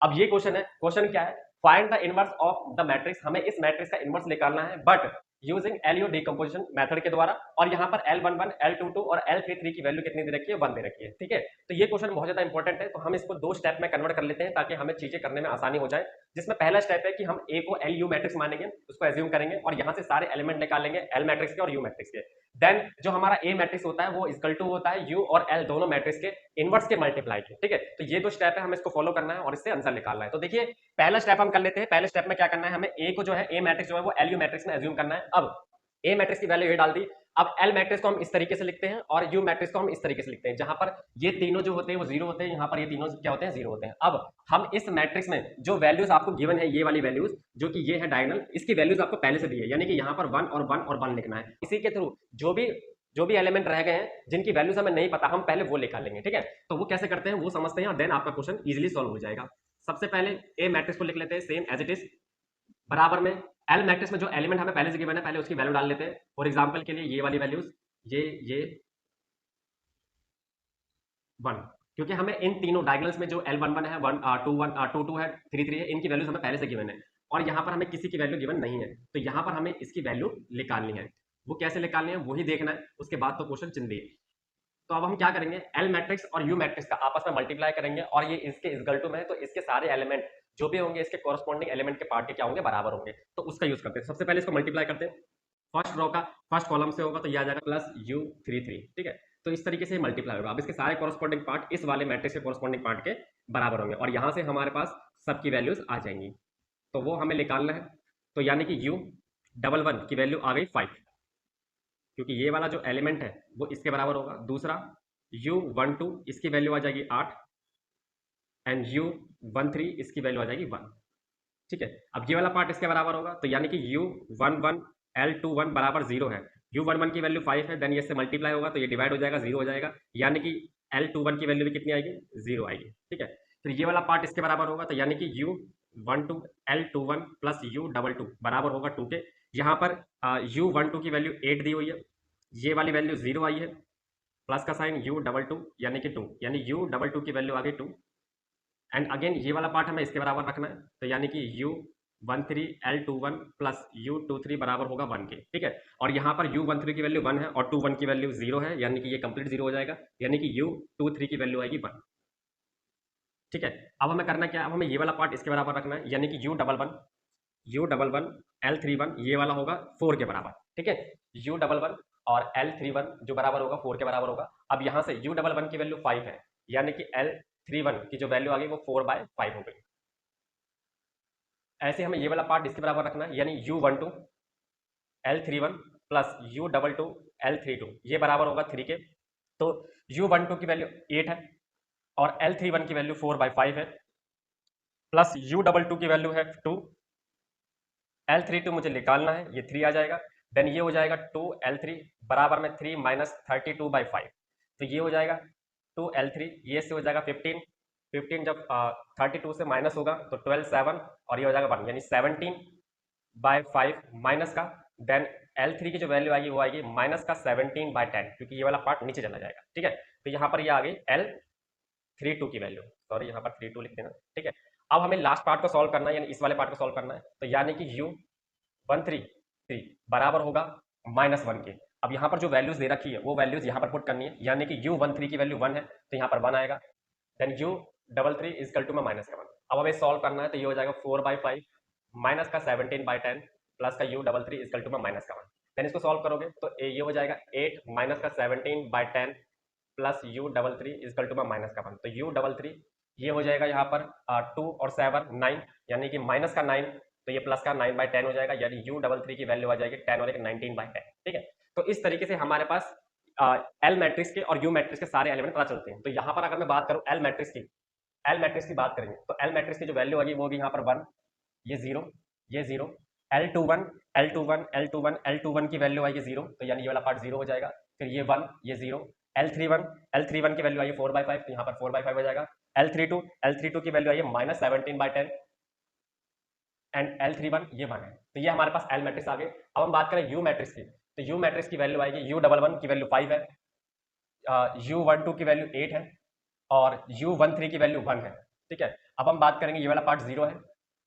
अब ये क्वेश्चन क्या है, find the inverse of the matrix, हमें इस मैट्रिक्स का इनवर्स निकालना है but using LU decomposition method के द्वारा, और यहाँ पर L11, L22 और L33 की वैल्यू कितनी दे रखी है, 1 दे रखी है। ठीक है, तो ये क्वेश्चन बहुत ज्यादा इंपॉर्टेंट है, तो हम इसको 2 स्टेप में कन्वर्ट कर लेते हैं ताकि हमें चीजें करने में आसानी हो जाए। जिसमें पहला स्टेप है कि हम ए को एल यू मैट्रिक्स मानेंगे, उसको एज्यूम करेंगे और यहाँ से सारे एलिमेंट निकालेंगे एल मैट्रिक्स के और यू मैट्रिक्स के। देन जो हमारा ए मैट्रिक्स होता है वो इक्वल टू होता है यू और एल दोनों मैट्रिक्स के इनवर्स के मल्टीप्लाई के। ठीक है, तो ये 2 स्टेप है, हमें इसको फॉलो करना है और इससे आंसर निकालना है। तो देखिए पहला स्टेप हम कर लेते हैं। पहले स्टेप में क्या करना है, हमें ए को जो है ए मैट्रिक्स जो है वो एल यू मैट्रिक्स में एज्यूम करना है। अब ए मैट्रिक्स की वैल्यू ये डाल दी। अब एल मैट्रिक्स को हम इस तरीके से लिखते हैं और यू मैट्रिक्स को हम इस तरीके से लिखते हैं, जहां पर ये तीनों जो होते हैं वो जीरो होते हैं, यहाँ पर ये तीनों क्या होते हैं, जीरो होते हैं। अब हम इस मैट्रिक्स में जो वैल्यूज आपको गिवन है, ये वाली वैल्यूज जो कि ये है डायगोनल, इसकी वैल्यूज आपको पहले से दी है, यानी कि यहाँ पर 1 और 1 और 1 लिखना है। इसी के थ्रू जो भी एलिमेंट रह गए हैं जिनकी वैल्यूज हमें नहीं पता, हम पहले वो निकालेंगे। ठीक है, तो वो कैसे करते हैं वो समझते हैं और देन आपका क्वेश्चन इजिली सॉल्व हो जाएगा। सबसे पहले ए मैट्रिक्स को लिख लेते हैं सेम एज इट इज, बराबर में एल मैट्रिक्स में जो एलिमेंट हमें पहले से गिवन है पहले उसकी वैल्यू डाल लेते हैं। फॉर एग्जांपल के लिए ये वाली वैल्यूज, ये 1, क्योंकि हमें इन तीनों डायगोनल्स में जो L11 है, 1 2 है, 3 है, इनकी वैल्यूज हमें पहले से गिवन है और यहाँ पर हमें किसी की वैल्यू गिवन नहीं है, तो यहाँ पर हमें इसकी वैल्यू निकालनी है। वो कैसे निकालनी है वही देखना है, उसके बाद तो क्वेश्चन चिन्ह दिए। तो अब हम क्या करेंगे, एल मैट्रिक्स और यू मैट्रिक्स का आपस में मल्टीप्लाई करेंगे और ये इसके इक्वल टू में है, तो इसके सारे एलिमेंट जो भी होंगे इसके कॉरस्पॉन्डिंग एलिमेंट के पार्ट के क्या होंगे, बराबर होंगे, तो उसका यूज करते हैं। सबसे पहले इसको मल्टीप्लाई करते हैं, फर्स्ट रो का फर्स्ट कॉलम से होगा तो ये आ जाएगा प्लस u33। ठीक है, तो इस तरीके से मल्टीप्लाई होगा। अब इसके सारे कॉरस्पॉन्डिंग पार्ट इस वाले मैट्रिक्स के कॉरस्पॉन्डिंग पार्ट के बराबर होंगे और यहाँ से हमारे पास सबकी वैल्यूज आ जाएंगी, तो वो हमें निकालना है। तो यानी कि u11 की वैल्यू आ गई 5, क्योंकि ये वाला जो एलिमेंट है वो इसके बराबर होगा। दूसरा u12 इसकी वैल्यू आ जाएगी 8 एंड u13 इसकी वैल्यू आ जाएगी 1। ठीक है, अब ये वाला पार्ट इसके बराबर होगा, तो यानी कि u11 L21 बराबर 0 है। u11 की वैल्यू 5 है, देन ये से मल्टीप्लाई होगा तो ये डिवाइड हो जाएगा, 0 हो जाएगा, यानी कि L21 की वैल्यू भी कितनी आएगी, 0 आएगी। ठीक है, फिर ये वाला पार्ट इसके बराबर होगा, तो यानी कि u12 L21 प्लस u22 बराबर होगा 2 के। यहाँ पर u12 की वैल्यू 8 दी हुई है, ये वाली वैल्यू 0 आई है, प्लस का साइन u22 यानी कि 2, यानी u22 की वैल्यू आ गई 2 एंड अगेन ये वाला पार्ट हमें इसके बराबर रखना है, तो यानी कि u13 L21 प्लस u23 बराबर होगा 1 के। ठीक है, और यहाँ पर u13 की वैल्यू 1 है और 21 की वैल्यू 0 है, यानी कि ये कंप्लीट 0 हो जाएगा, यानी कि u23 की वैल्यू आएगी 1। ठीक है, अब हमें करना क्या है, अब हमें ये वाला पार्ट इसके बराबर रखना है, यानी कि u11 L31 ये वाला होगा 4 के बराबर। ठीक है, u11 और L31 जो बराबर होगा 4 के बराबर होगा। अब यहाँ से u11 की वैल्यू 5 है, यानी कि L31 की जो वैल्यू आ गई वो 4/5 हो गई। ऐसे हमें ये वाला पार्ट इसके बराबर रखना है, यानी u12 L31 plus u22 L32 ये बराबर होगा 3 के। तो u12 की वैल्यू 8 है और L31 की वैल्यू 4/5 है, प्लस u22 की वैल्यू है 2, L32 मुझे निकालना है, ये 3 आ जाएगा, देन ये हो जाएगा 2L3 बराबर में 3 माइनस 32/5, तो ये हो जाएगा 2L3, ये से हो जाएगा 15 जब 32 से माइनस होगा तो 12 7 और ये हो जाएगा 1, यानी 17/5 माइनस का, देन L3 की जो वैल्यू आएगी वो आएगी माइनस का 17/10, क्योंकि ये वाला पार्ट नीचे चला जाएगा। ठीक है, तो यहाँ पर ये आ गई L32 की वैल्यू, सॉरी यहाँ पर 32 लिख देना। ठीक है, अब हमें लास्ट पार्ट को सॉल्व करना है, यानी इस वाले पार्ट को सॉल्व करना है, तो यानी कि u13 बराबर होगा -1 के। अब यहाँ पर जो वैल्यूज दे रखी है वो वैल्यूज यहाँ पर पुट करनी है, यानी कि u13 की वैल्यू 1 है तो यहाँ पर 1 आएगा, देन u33 इक्वल टू में -1। अब हमें सॉल्व करना है, तो ये हो जाएगा 4/5 माइनस का 17/10 प्लस का u33 इक्वल टू में -1। देन इसको सॉल्व करोगे तो ये हो जाएगा 8 माइनस का 17/10 प्लस u33 इक्वल टू में -1, तो u33 ये हो जाएगा यहाँ पर 2 और 7 9, यानी कि माइनस का 9, तो ये प्लस का 9/10 हो जाएगा, यानी u33 की वैल्यू आ जाएगी 10 और एक 19/10। ठीक है, तो इस तरीके से हमारे पास एल मैट्रिक्स के और यू मैट्रिक्स के सारे एलिमेंट पता चलते हैं। तो यहाँ पर अगर मैं बात करूँ एल मैट्रिक्स की बात करेंगे, तो एल मैट्रिक्स की जो वैल्यू होगी वो होगी यहाँ पर 1, ये 0, ये 0, L21 की वैल्यू आएगी 0, तो यानी ये वाला पार्ट 0 हो जाएगा, फिर ये 1, ये 0, L31 की वैल्यू आई 4/5, तो यहाँ पर 4/5 हो जाएगा, L32 की वैल्यू आई -17/10 एंड L31 ये 1 है, तो ये हमारे पास एल मैट्रिक्स आ गए। अब हम बात करें यू मैट्रिक्स की, तो यू मैट्रिक्स की वैल्यू आएगी u11 की वैल्यू 5 है, u12 की वैल्यू 8 है और u13 की वैल्यू 1 है। ठीक है। अब हम बात करेंगे, ये वाला पार्ट 0 है,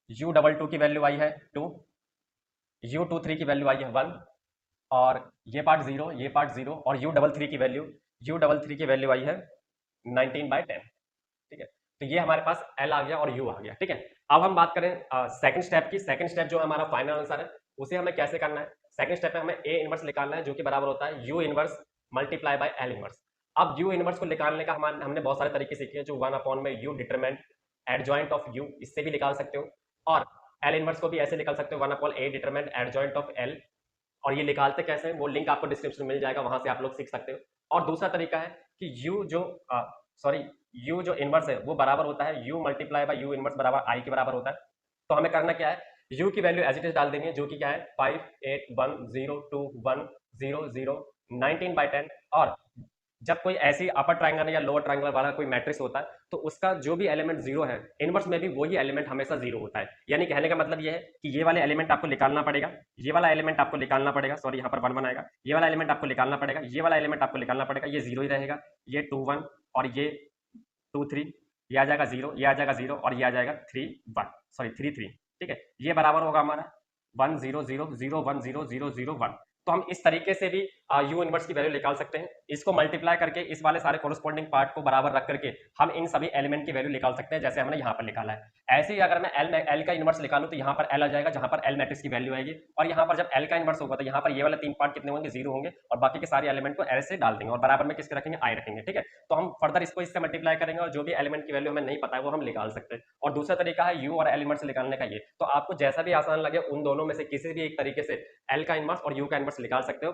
u22 की वैल्यू आई है 2, u23 की वैल्यू आई है 1, और ये पार्ट 0, ये पार्ट 0, और u33 की वैल्यू आई है 19/10। ठीक है, तो ये हमारे पास L आ गया और U आ गया। ठीक है, अब हम बात करें सेकंड स्टेप की। सेकंड स्टेप जो हमारा फाइनल आंसर है, उसे हमें कैसे करना है? सेकंड स्टेप में हमें A इनवर्स निकालना है, जो कि बराबर होता है U inverse multiply by L inverse. अब U इनवर्स को निकालने का हमने बहुत सारे तरीके सीखे हैं, जो 1 में U determinant adjoint of U, इससे भी निकाल सकते हो, और L इनवर्स को भी ऐसे निकाल सकते हो, 1/A determinant adjoint of L। और ये निकालते कैसे हैं, वो लिंक आपको डिस्क्रिप्शन में मिल जाएगा, वहां से आप लोग सीख सकते हो। और दूसरा तरीका है कि यू जो इनवर्स है वो बराबर होता है you multiply by you inverse बराबर आई के बराबर होता है। तो हमें करना क्या है, यू की वैल्यू एज इट इज डाल देंगे, जो कि क्या है 5 8 1 0 2 1 0 0 19/10। और जब कोई ऐसी अपर ट्रायंगल या लोअर ट्रायंगल वाला कोई मैट्रिक्स होता है, तो उसका जो भी एलिमेंट 0 है, इनवर्स में भी वही एलिमेंट हमेशा 0 होता है। यानी कहने का मतलब ये है कि ये वाले एलिमेंट आपको निकालना पड़ेगा, ये वाला एलिमेंट आपको निकालना पड़ेगा, सॉरी यहाँ पर 1 1 आएगा, ये वाला एलिमेंट आपको निकालना पड़ेगा, ये वाला एलिमेंट आपको निकालना पड़ेगा, ये 0 ही रहेगा, ये 2 1 और ये 2 3, ये आ जाएगा 0, ये आ जाएगा 0 और ये आ जाएगा 3 1, सॉरी 3 3। ठीक है, ये बराबर होगा हमारा 1 0 0 0 1 0 0 0 1। तो हम इस तरीके से भी यू इनवर्स की वैल्यू निकाल सकते हैं। इसको मल्टीप्लाई करके इस वाले सारे कोरस्पॉन्डिंग पार्ट को बराबर रख करके हम इन सभी एलिमेंट की वैल्यू निकाल सकते हैं, जैसे हमने यहाँ पर निकाला है। ऐसे ही अगर मैं एल का इनवर्स निकालूं, तो यहाँ पर एल आ जाएगा, जहां पर एल मैट्रिक्स की वैल्यू आएगी, और यहाँ पर जब एल का इनवर्स होगा, तो यहाँ पर ये वाले 3 पार्ट कितने होंगे, 0 होंगे, और बाकी के सारे एलिमेंट को एल से डाल देंगे, और बराबर में किसके रखेंगे, आई रखेंगे। ठीक है, तो हम फर्दर इसको इससे मल्टीप्लाई करेंगे, और जो भी एलिमेंट की वैल्यू हमें नहीं पता है वो हम निकाल सकते हैं। और दूसरा तरीका है यू और एल इनवर्स निकालने का ये। तो आपको जैसा भी आसान लगे उन दोनों में से किसी भी एक तरीके से एल का इनवर्स और यू का इनवर्स निकाल सकते हो,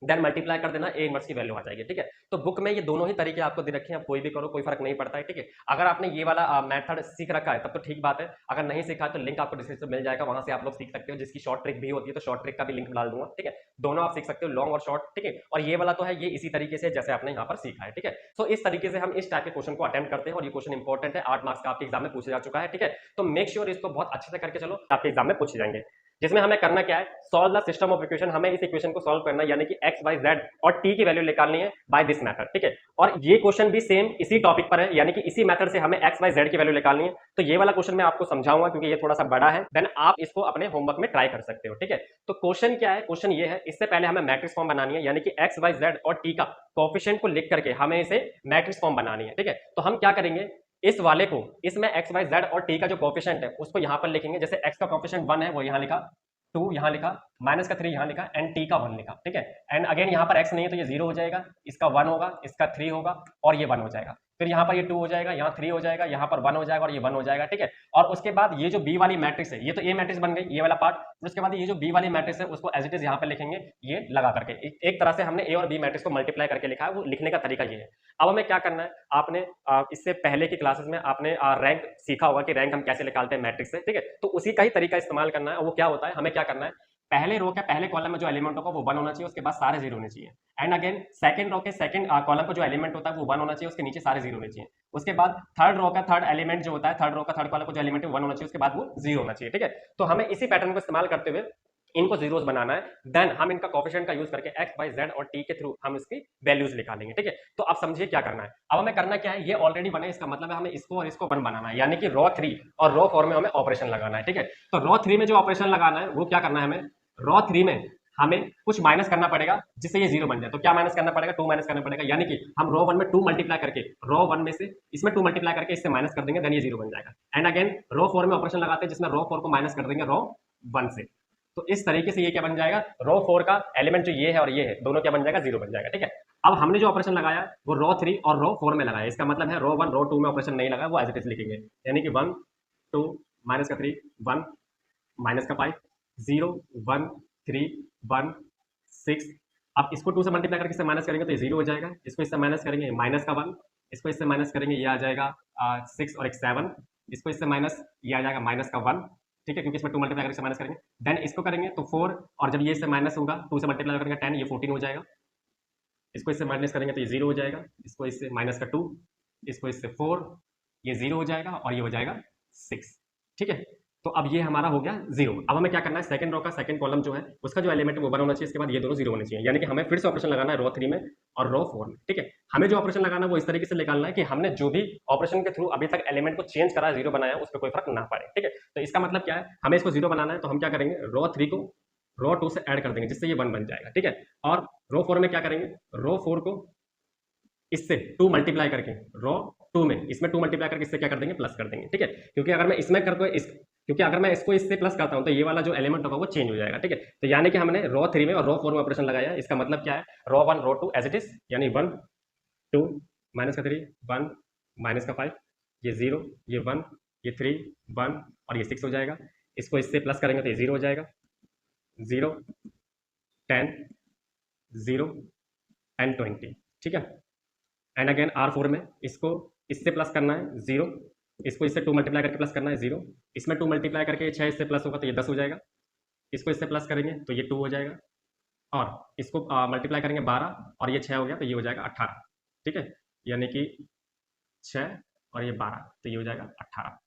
देन मल्टीप्लाई कर देना, ए इनवर्स की वैल्यू आ जाएगी। ठीक है, तो बुक में ये दोनों ही तरीके आपको दे रखे हैं, आप कोई भी करो, कोई फर्क नहीं पड़ता है। ठीक है, अगर आपने ये वाला मेथड सीख रखा है तब तो ठीक बात है, अगर नहीं सीखा तो लिंक आपको डिस्क्रिप्शन में मिल जाएगा, वहां से आप लोग सीख सकते हो, जिसकी शॉर्ट ट्रिक भी होती है, तो शॉर्ट ट्रिक का भी लिंक डाल दूंगा। ठीक है, दोनों आप सीख सकते हो, लॉन्ग और शॉर्ट। ठीक है, और ये वाला तो है, ये इसी तरीके से जैसे आपने यहाँ पर सीखा है। ठीक है, तो इस तरीके से हम इस टाइप के क्वेश्चन को अटेम्प्ट करते हैं, और ये क्वेश्चन इंपॉर्टेंट है, 8 मार्क्स का आपके एग्जाम में पूछा जा चुका है। ठीक है, तो मेक श्योर इसको बहुत अच्छे से करके चलो, आपके एग्जाम में पूछे जाएंगे। जिसमें हमें करना क्या है, solve the system of equation. हमें इस इक्वेशन को सॉल्व करना है, यानी कि x y z और t की वैल्यू निकालनी है बाय दिस मेथड। ठीक है, और ये क्वेश्चन भी सेम इसी टॉपिक पर है, यानी कि इसी मेथड से हमें x y z की वैल्यू निकालनी है। तो ये वाला क्वेश्चन मैं आपको समझाऊंगा, क्योंकि ये थोड़ा सा बड़ा है, देन आप इसको अपने होमवर्क में ट्राई कर सकते हो। ठीक है, तो क्वेश्चन क्या है, क्वेश्चन ये है, इससे पहले हमें मैट्रिक्स फॉर्म बनानी है, यानी कि x y z और t का कोएफिशिएंट को लिख करके हमें इसे मैट्रिक्स फॉर्म बनानी है। ठीक है, तो हम क्या करेंगे, इस वाले को, इसमें x y z और t का जो कोएफिशिएंट है उसको यहाँ पर लिखेंगे। जैसे x का कोएफिशिएंट 1 है, वो यहाँ लिखा, 2 यहाँ लिखा, माइनस का 3 यहाँ लिखा, एंड t का 1 लिखा। ठीक है, एंड अगेन यहाँ पर x नहीं है तो ये 0 हो जाएगा, इसका 1 होगा, इसका 3 होगा, और ये 1 हो जाएगा। फिर यहाँ पर ये 2 हो जाएगा, यहाँ 3 हो जाएगा, यहाँ पर 1 हो जाएगा, और ये 1 हो जाएगा। ठीक है, और उसके बाद ये जो b वाली मैट्रिक्स है, ये तो a मैट्रिक्स बन गई, ये वाला पार्ट। फिर उसके बाद ये जो b वाली मैट्रिक्स है उसको एज इट इज यहाँ पर लिखेंगे, ये लगा करके। एक तरह से हमने a और b मैट्रिक्स को मल्टीप्लाई करके लिखा है, वो लिखने का तरीका ये है। अब हमें क्या करना है, आपने इससे पहले की क्लासेस में आपने रैंक सीखा होगा कि रैंक हम कैसे निकालते हैं मैट्रिक्स से। ठीक है, तो उसी का ही तरीका इस्तेमाल करना है। वो क्या होता है, हमें क्या करना है, पहले रो के पहले कॉलम में जो एलिमेंट होगा वो 1 होना चाहिए, उसके बाद सारे 0 होने चाहिए। एंड अगेन सेकंड रो के सेकंड कॉलम पर जो एलिमेंट होता है वो 1 होना चाहिए, उसके नीचे सारे 0 होने चाहिए। उसके बाद थर्ड रो का थर्ड एलिमेंट जो होता है, थर्ड रो का थर्ड कॉलम पर जो एलिमेंट है 1 होना चाहिए, उसके बाद वो 0 होना चाहिए। ठीक है, तो हमें इसी पैटर्न को इस्तेमाल करते हुए इनको जीरोस बनाना है। देन हम इनका कोएफिशिएंट का यूज करके x, y, z और t के थ्रू हम इसकी वैल्यूज निकालेंगे। ठीक है, तो आप समझिए क्या करना है। अब हमें करना क्या है, ये ऑलरेडी बने, इसका मतलब है हमें इसको और इसको 1 बनाना है, यानी कि रो 3 और रो 4 में हमें ऑपरेशन लगाना है। ठीक है, तो रो 3 में जो ऑपरेशन लगाना है वो क्या करना है, हमें रो 3 में हमें कुछ माइनस करना पड़ेगा जिससे ये 0 बन जाए। तो क्या माइनस करना पड़ेगा, 2 माइनस करना पड़ेगा, यानी कि हम रो 1 में 2 मल्टीप्लाई करके रो 1 में से इसमें 2 मल्टीप्लाई करके इससे माइनस कर देंगे, देन ये 0 बन जाएगा। एंड अगेन रो 4 में ऑपरेशन लगाते हैं जिसमें रो 4 को माइनस कर देंगे रो 1 से। तो इस तरीके से ये क्या बन जाएगा, रो 4 का एलिमेंट जो ये है और ये है दोनों क्या बन जाएगा, 0 बन जाएगा। ठीक है, अब हमने जो ऑपरेशन लगाया वो रो 3 और रो 4 में लगाया, इसका मतलब है रो 1 रो 2 में ऑपरेशन नहीं लगा, वो एज इट इज लिखेंगे, यानी कि 1 2 माइनस का 3 1 माइनस का 5 0 1 3 1 6। अब इसको 2 से मल्टीप्लाई करके इससे माइनस करेंगे तो ये 0 हो जाएगा, इसको इससे माइनस करेंगे माइनस का 1, इसको इससे माइनस करेंगे ये आ जाएगा 6 और एक 7, इसको इससे माइनस ये आ जाएगा माइनस का 1। ठीक है, क्योंकि इसमें 2 मल्टीप्लाई करके माइनस करेंगे, देन इसको करेंगे तो 4, और जब ये इससे माइनस होगा 2 से मल्टीप्लाई करेंगे 10, ये 14 हो जाएगा, इसको इससे माइनस करेंगे तो ये 0 हो जाएगा, इसको इससे माइनस का 2, इसको इससे 4, ये 0 हो जाएगा और ये हो जाएगा 6। ठीक है, तो अब ये हमारा हो गया 0। अब हमें क्या करना है, सेकंड रो का सेकंड कॉलम जो है उसका जो एलिमेंट है वो 1 होना चाहिए, इसके बाद ये दोनों 0 होने चाहिए, यानी कि हमें फिर से ऑपरेशन लगाना है रो 3 में और रो 4 में। ठीक है, हमें जो ऑपरेशन लगाना है वो इस तरीके से निकालना है कि हमने जो भी ऑपरेशन के थ्रू अभी तक एलिमेंट को चेंज करा है, 0 बनाया, उस पर कोई फर्क ना पड़े। ठीक है, तो इसका मतलब क्या है, हमें इसको 0 बनाना है, तो हम क्या करेंगे, रो 3 को रो 2 से ऐड कर देंगे जिससे ये 1 बन जाएगा। ठीक है, और रो 4 में क्या करेंगे, रो 4 को इससे 2 मल्टीप्लाई करके रो 2 में इसमें 2 मल्टीप्लाई करके इससे क्या कर देंगे, प्लस कर देंगे। ठीक है, क्योंकि अगर मैं इसमें करके क्योंकि अगर मैं इसको इससे प्लस करता हूं तो ये वाला जो एलिमेंट होगा वो चेंज हो जाएगा। ठीक है, तो यानी कि हमने रो 3 में और रो 4 में ऑपरेशन लगाया है, इसका मतलब क्या है, रो 1 रो 2 एज इट इज, यानी 1 2 माइनस का 3 1 माइनस का 5, ये 0 ये 1 ये 3 1 और ये 6 हो जाएगा। इसको इससे प्लस करेंगे तो ये 0 हो जाएगा, 0 10 0 एंड 20। ठीक है, एंड अगेन R4 में इसको इससे प्लस करना है 0, इसको इससे 2 मल्टीप्लाई करके प्लस करना है 0, इसमें 2 मल्टीप्लाई करके 6 इससे प्लस होगा तो ये 10 हो जाएगा, इसको इससे प्लस करेंगे तो ये 2 हो जाएगा, और इसको मल्टीप्लाई करेंगे 12 और ये 6 हो गया तो ये हो जाएगा 18। ठीक है, यानी कि 6 और ये 12 तो ये हो जाएगा 18।